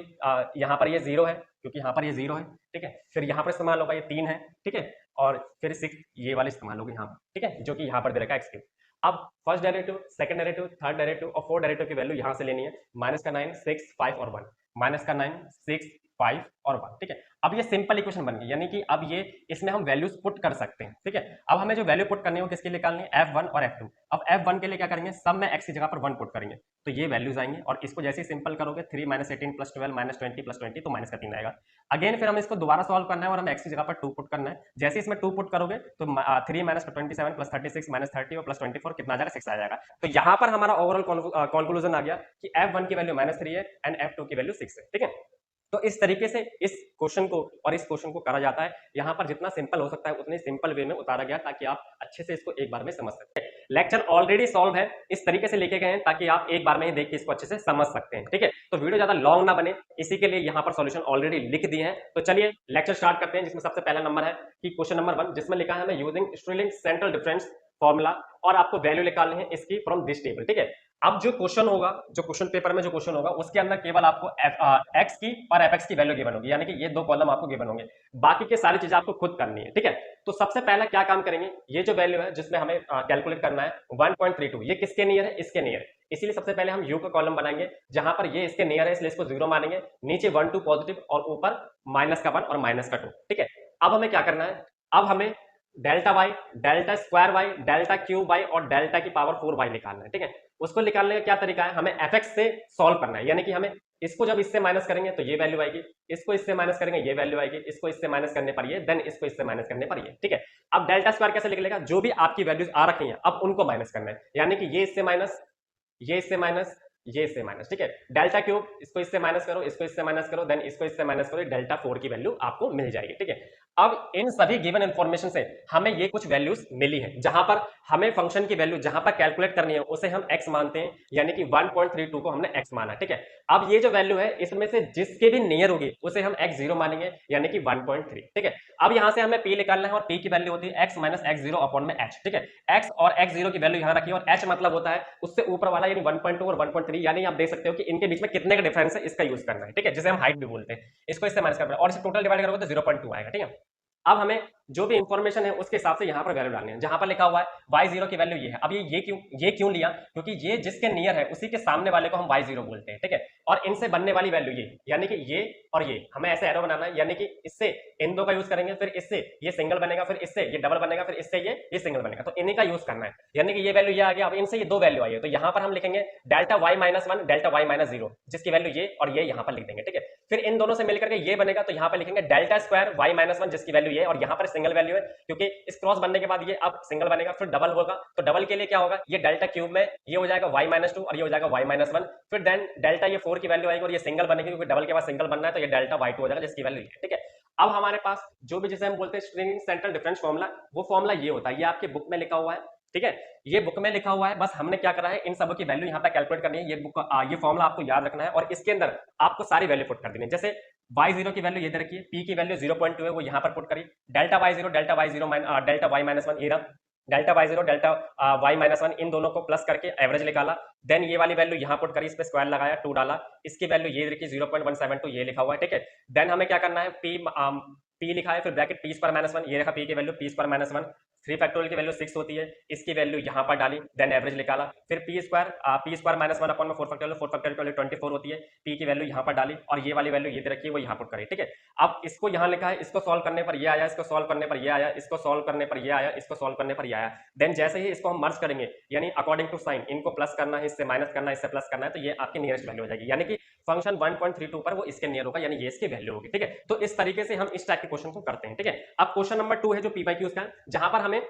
यहाँ पर ये 0 है, क्योंकि यहाँ पर ये 0 है। ठीक है, फिर यहाँ पर इस्तेमाल होगा, ये 3 है। ठीक है, और फिर 6 ये वाले इस्तेमाल होगी यहाँ पर। ठीक है, जो कि यहाँ पर दे रखा है x3। अब first derivative, second derivative, third derivative और फोर्थ डेरिवेटिव की वैल्यू यहाँ से लेनी है, -9, 6, 5 और 1, -9, 6, 5 और 1। ठीक है, अब ये सिंपल इक्वेशन बन गई, यानी कि अब ये इसमें हम वैल्यूज पुट कर सकते हैं। ठीक है, अब हमें जो वैल्यू पुट करनी है वो किसके लिए निकालनी है, f1 और f2। अब f1 के लिए क्या करेंगे, सब में x की जगह पर 1 पुट करेंगे, तो ये वैल्यूज आएंगे, और इसको जैसे ही सिंपल करोगे 3 - 18 + 12 - 20 + 20 तो माइनस का 3 आएगा। अगेन फिर हमें इसको दोबारा सॉल्व करना है और हमें x की जगह पर 2 पुट करना है। जैसे इसमें 2 पुट करोगे तो 3 - 27 + 36 - 30 और +24 कितना आ जाएगा, 6 आ जाएगा। तो यहाँ पर हमारा ओवरऑल कंक्लूजन आ गया कि f1 की वैल्यू -3 है एंड f2 की वैल्यू 6 है। ठीक है, तो इस तरीके से इस क्वेश्चन को और इस क्वेश्चन को करा जाता है। यहाँ पर जितना सिंपल हो सकता है उतने सिंपल वे में उतारा गया, ताकि आप अच्छे से इसको एक बार में समझ सकते हैं। लेक्चर ऑलरेडी सॉल्व है, इस तरीके से लेके गए हैं ताकि आप एक बार में ही देख के इसको अच्छे से समझ सकते हैं। ठीक है, तो वीडियो ज्यादा लॉन्ग ना बने, इसी के लिए यहाँ पर सॉल्यूशन ऑलरेडी लिख दिए हैं। तो चलिए लेक्चर स्टार्ट करते हैं, जिसमें सबसे पहला नंबर है कि क्वेश्चन नंबर 1, जिसमें लिखा है हमें यूजिंग स्ट्रिलिंग सेंट्रल डिफरेंस फॉर्मूला, और आपको वैल्यू निकालनी है इसकी फ्रॉम दिस टेबल। ठीक है, अब जो क्वेश्चन होगा, जो क्वेश्चन पेपर में जो क्वेश्चन होगा उसके अंदर केवल आपको x की और fx की वैल्यू गिवन होगी, यानी कि ये दो कॉलम आपको गिवन होंगे, बाकी के सारी चीजें आपको खुद करनी है। ठीक है, तो सबसे पहला क्या काम करेंगे, ये जो वैल्यू है जिसमें हमें कैलकुलेट करना है 1.32, ये किसके नियर है, इसके नियर है, इसीलिए सबसे पहले हम u का कॉलम बनाएंगे, जहां पर ये इसके नियर है इसलिए इसको 0 मानेंगे, नीचे 1 2 पॉजिटिव और ऊपर -1 और -2। ठीक है, अब हमें क्या करना है, अब हमें delta y, delta square y, delta cube y और डेल्टा की पावर 4 वाई निकालना है, ठीक है। उसको निकालने का क्या तरीका है, हमें एफ एक्स से सॉल्व करना है, यानी कि हमें इसको जब इससे माइनस करेंगे तो ये वैल्यू आएगी, इसको इससे माइनस करेंगे ये वैल्यू आएगी, इसको इससे माइनस करने पर ये, देन इसको इससे माइनस करने पर ये, ठीक है। अब डेल्टा स्क्वायर कैसे निकलेगा, जो भी आपकी वैल्यूज आ रखी हैं अब उनको माइनस करना है, यानी कि ये इससे माइनस, ये इससे माइनस, ये इससे माइनस, ठीक है। डेल्टा क्यूब, इसको इससे माइनस करो, इसको इससे माइनस करो, देन इसको इससे माइनस करो, डेल्टा 4 की वैल्यू आपको मिल जाएगी, ठीक है। अब इन सभी गिवन इंफॉर्मेशन से हमें ये कुछ वैल्यूज मिली है, जहां पर हमें फंक्शन की वैल्यू जहां पर कैलकुलेट करनी है उसे हम x मानते हैं, यानी कि 1.32 को हमने x माना, ठीक है। अब ये जो वैल्यू है इसमें से जिसके भी नियर होगी उसे हम x0 मानेंगे, यानी कि 1.3, ठीक है। अब यहां से हमें p निकालना है और p की वैल्यू होती है x माइनस x0 अपॉन में h, ठीक है। x और x0 की वैल्यू यहां रखी और h मतलब होता है उससे ऊपर वाला, यानी 1.2 और 1.3, यानी आप देख सकते हो कि इनके बीच में कितने का डिफरेंस है, इसका यूज करना है, ठीक है, जिसे हम हाइट भी बोलते हैं। इसको इससे माइनस करना है और इसे टोटल डिवाइड करोगे तो 0.2 आएगा, ठीक है। अब हमें जो भी इंफॉर्मेशन है उसके हिसाब से यहाँ पर वैल्यू डालनी है, जहां पर लिखा हुआ है y0 की वैल्यू ये है। अब ये क्यों लिया, क्योंकि ये जिसके नियर है उसी के सामने वाले को हम y0 बोलते हैं, ठीक है। और इनसे बनने वाली वैल्यू ये, यानी कि ये और ये हमें ऐसे एरो बनाना है, यानी कि इससे इन दो का यूज करेंगे, फिर इससे ये सिंगल बनेगा, फिर इससे ये डबल बनेगा, फिर इससे ये सिंगल बनेगा, तो इन्हीं का यूज करना है, यानी कि ये वैल्यू ये आ गया। अब इनसे ये दो वैल्यू आई है तो यहाँ पर हम लिखेंगे delta y minus 1 delta y minus 0, जिसकी वैल्यू ये और ये यहाँ पर लिख देंगे, ठीक है। फिर इन दोनों से मिलकर के ये बनेगा तो यहाँ पर लिखेंगे डेल्टा स्क्वायर y माइनस 1, जिसकी वैल्यू ये और यहाँ पर सिंगल वैल्यू है, क्योंकि इस क्रॉस बनने के बाद ये अब सिंगल बनेगा, फिर डबल होगा, तो डबल के लिए क्या होगा, ये डेल्टा क्यूब में ये हो जाएगा y माइनस 2 और ये हो जाएगा y माइनस 1, फिर देन डेल्टा ये 4 की वैल्यू आएगी और ये सिंगल बनेगी, क्योंकि डबल के बाद सिंगल बनना है, तो ये डेल्टा y2 हो जाएगा, जिसकी वैल्यू ये, ठीक है। अब हमारे पास जो भी जिसे हम बोलते हैं स्ट्रिंग सेंट्रल डिफरेंस फॉर्मूला, वो फॉर्मूला ये होता है, ये आपके बुक में लिखा हुआ है, ठीक है। ये बुक में लिखा हुआ है, बस हमने क्या करा है, इन सबों की वैल्यू यहाँ पे कैलकुलेट करनी है, ये फॉर्मूला आपको याद रखना है और इसके अंदर आपको सारी वैल्यू पुट कर देनी है। जैसे y0 की वैल्यू ये दे रखी है, p की वैल्यू 0.2 है, वो यहाँ पर पुट करी, delta y0 delta y minus 1 ये रहा, delta y0 delta y minus 1, इन दोनों को प्लस करके एवरेज निकाला, देन ये वाली वैल्यू यहाँ पुट करी, इस पे स्क्वायर लगाया, 2 डाला, इसकी वैल्यू ये देखिए 0.172 ये लिखा हुआ है, ठीक है। देन हमें क्या करना है, p लिखा है, फिर ब्रैकेट p स्क्वायर माइनस 1, ये रखा p की value p square minus 1, 3 factorial की वैल्यू 6 होती है, इसकी वैल्यू यहाँ पर डाली, देन एवरेज निकाला, फिर p स्क्वायर माइनस 1 अपॉन में 4 फैक्टोरियल की वैल्यू 24 होती है, p की वैल्यू यहाँ पर डाली और ये वाली वैल्यू ये दे रखी है वो यहाँ पुट करी, ठीक है। अब इसको यहाँ लिखा है, इसको सॉल्व करने पर ये आया, इसको सॉल्व करने पर ये आया, इसको सॉल्व करने पर ये आया, इसको सॉल्व करने पर ये आया, देन जैसे ही इसको हम मर्ज करेंगे, यानी अकॉर्डिंग टू साइन, इनको प्लस करना है, इससे माइनस करना है, इससे प्लस करना है, तो ये आपकी नियरेस्ट वैल्यू हो जाएगी, यानी कि फंक्शन 1.32 पर वो इसके नियर होगा, यानी ये इसकी वैल्यू होगी, ठीक है। तो इस तरीके से हम इस टाइप के क्वेश्चन को करते हैं, ठीक है। अब क्वेश्चन नंबर 2 है जो PYQ का, जहां पर हमें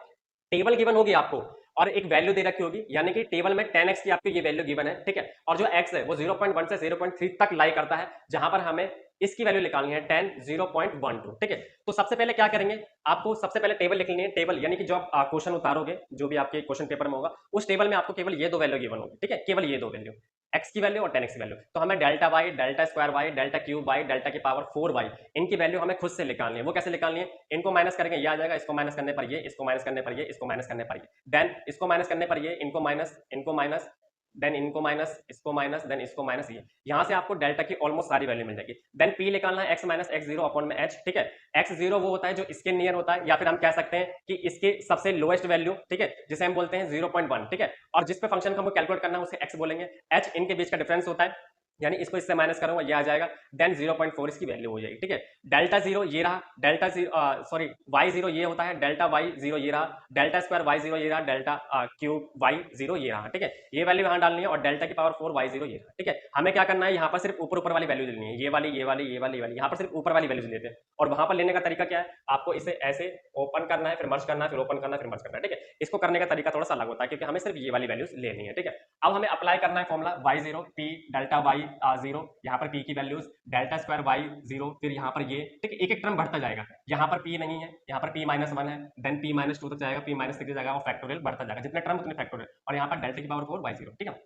टेबल गिवन होगी आपको और एक वैल्यू दे रखी होगी, यानी कि टेबल में 10x की आपकी ये वैल्यू गिवन है, ठीक है। और जो x है वो 0.1 से 0.3 तक लाई करता है, जहां पर हमें इसकी वैल्यू निकालनी है 10 0.12, ठीक है। तो सबसे पहले क्या करेंगे, आपको सबसे पहले टेबल लिख लेनी है, टेबल यानी कि जो आप क्वेश्चन उतारोगे जो भी आपके क्वेश्चन पेपर में होगा उस टेबल में आपको केवल ये दो वैल्यू गिवन होगी, ठीक है, केवल ये दो वैल्यू, x की वैल्यू और 10x की वैल्यू। तो हमें delta y, delta square y, delta cube y, delta की पावर 4y, इनकी वैल्यू हमें खुद से निकालनी है। वो कैसे निकालनी है, इनको माइनस करेंगे ये आ जाएगा, इसको माइनस करने पर ये, इसको माइनस करने पर ये, इसको माइनस करने पर ये, देन इसको माइनस करने पर ये, इनको माइनस, देन इनको माइनस, इसको माइनस, देन इसको माइनस, ये यहां से आपको डेल्टा की ऑलमोस्ट सारी वैल्यू मिल जाएगी। देन p निकालना है x माइनस x0 अपॉन में h, ठीक है। x0 वो होता है जो इसके नियर होता है, या फिर हम कह सकते हैं कि इसके सबसे लोएस्ट वैल्यू, ठीक है, जिसे हम बोलते हैं 0.1, ठीक है। और जिस पे फंक्शन को हमको कैलकुलेट करना है उसे x बोलेंगे, h इनके बीच का डिफरेंस होता है, यानी इसको इससे माइनस करूंगा ये आ जाएगा, देन 0.4 इसकी वैल्यू हो जाएगी, ठीक है। डेल्टा 0 ये रहा, डेल्टा 0 सॉरी y0 ये होता है, डेल्टा y0 ये रहा, डेल्टा स्क्वायर y0 ये रहा, डेल्टा क्यूब y0 ये रहा, ठीक है। ये वैल्यू यहाँ डालनी है और डेल्टा की पावर 4 y0 ये रहा, ठीक है। हमें क्या करना है, यहाँ पर सिर्फ ऊपर वाली वैल्यू लेनी है, ये वाली ये वाली ये वाली ये वाली, यहाँ पर सिर्फ ऊपर वाली वैल्यूज लेते हैं। और वहां पर लेने का तरीका क्या है, आपको इसे ऐसे ओपन करना है, फिर मर्ज करना है, फिर ओपन करना है, फिर मर्ज करना है, ठीक है। इसको करने का तरीका थोड़ा सा अलग होता है क्योंकि हमें सिर्फ ये वाली वैल्यूज लेनी है, ठीक है। अब हमें अप्लाई करना है formula y0 p delta y0, यहाँ पर p की वैल्यूज डेल्टा स्क्वायर y0, फिर यहाँ पर ये, ठीक है, एक एक टर्म बढ़ता जाएगा, यहाँ पर p नहीं है, यहाँ पर p माइनस 1 है, देन p माइनस 2 तक जाएगा, p माइनस 3 जाएगा और फैक्टोरियल बढ़ता जाएगा, जितने टर्म उतने फैक्टोरियल, और यहाँ पर डेल्टा की पावर 4 y0, ठीक है।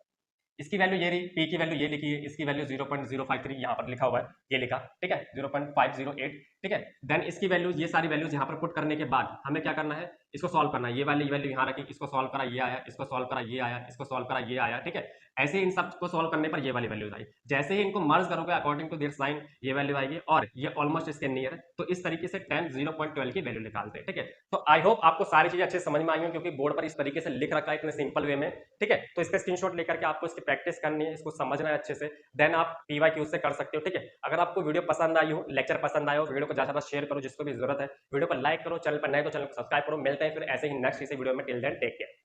इसकी वैल्यू ये रही, p की वैल्यू ये लिखी है, इसकी वैल्यू 0.053 यहाँ पर लिखा हुआ है, ये लिखा, ठीक है, 0.508, ठीक है। देन इसकी वैल्यूज, ये सारी वैल्यूज यहाँ पर पुट करने के बाद हमें क्या करना है, इसको सॉल्व करना है, ये वाली वैल्यू यहाँ रखी, इसको सॉल्व करा ये आया, इसको सॉल्व करा ये आया, इसको सॉल्व करा ये आया, ठीक है। ऐसे इन सब को सॉल्व करने पर ये वाली वैल्यूज आई, जैसे ही इनको मर्ज करोगे अकॉर्डिंग टू देयर साइन ये वैल्यू आएगी और ये ऑलमोस्ट इसके नियर है, तो इस तरीके से 10 0.12 की वैल्यू निकालते हैं, ठीक है। तो आई होप आपको सारी चीजें अच्छे समझ में आई हो, क्योंकि बोर्ड पर इस तरीके से लिख रखा है इतने सिंपल वे में, ठीक है। तो इसका स्क्रीनशॉट लेकर के आपको इसकी प्रैक्टिस करनी है, इसको समझना है अच्छे से, देन आप PYQ से कर सकते हो, ठीक है। अगर आपको वीडियो पसंद आई हो, लेक्चर पसंद आया हो, वीडियो को को ज़्यादा शेयर करो जिसको भी जरूरत है, वीडियो को लाइक करो, चैनल पर नए तो चैनल को सब्सक्राइब करो। मिलते हैं फिर ऐसे ही नेक्स्ट किसी वीडियो में। Till then take care.